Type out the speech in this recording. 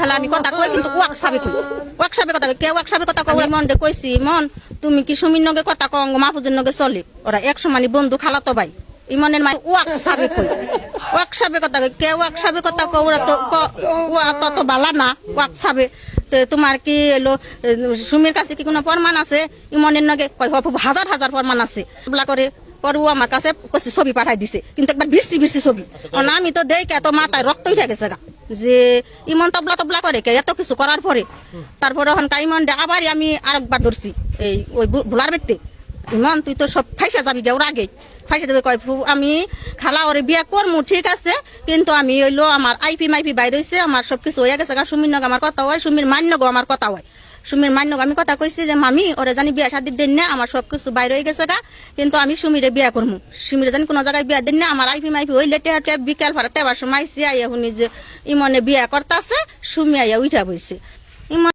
খালা আমি কথা কই কিন্তু ওয়াকসাবে কই ওয়াকসাবে কথা কই কে ওয়াকসাবে কথা কই মনরে কইছি মন তুমি কি সুমির নগে কথা কও মাহফুজের নগে চলে ওরা একশো মানি বন্ধু খালা তো ভাই ইমনের মাই ওয়াকসাবে কই ওয়াকসাবে কথা কই কে ওয়াকসাবে কথা কও ওরা তো ওয়া তত বালা না ওয়াকসাবে তোমার কি এলো সুমির কাছে কি কোনো প্রমাণ আছে ইমনের নগে কয় হাজার হাজার প্রমাণ আছে বলা করে পরে ও আমার কাছে ছবি পাঠাই দিছে কিন্তু একবার ভিড়ছি ছবি আমি তো দেখে এত মাথায় রক্ত উঠে গেছে গা যে ইমন তবলা তবলা করে কে এত কিছু করার পরে তারপরে ওখান ইমন আবার আমি আরেকবার ধরছি এই ওই ভোলার বেতে ইমন তুই তো সব ফাইসা যাবি গে ওর আগে ফাইসা যাবে কয় আমি খালা ওরে বিয়ে করমু ঠিক আছে কিন্তু আমি হইলো আমার আইপি মাইপি বাইরে হয়েছে আমার সবকিছু হয়ে গেছে গা সুমির নগ আমার কথা হয় সুমির মান্যগো আমার কথা হয় সুমির মান্য আমি কথা কইছি যে মামি ওরে জানি বিয়া শাদির দিন না আমার সবকিছু বাইরে হয়ে গেছে গা কিন্তু আমি সুমিরে বিয়া করবো সুমিরে জানি কোনো জায়গায় বিয়া দিন না আমার আইপি মাইপি হইলে টেহাটে বিকাল ভাড়া তেবার সময় আইসি আইয়া শুনি যে ইমনে বিয়া করতে আছে সুমি আইয়া উঠা বইছে ইমন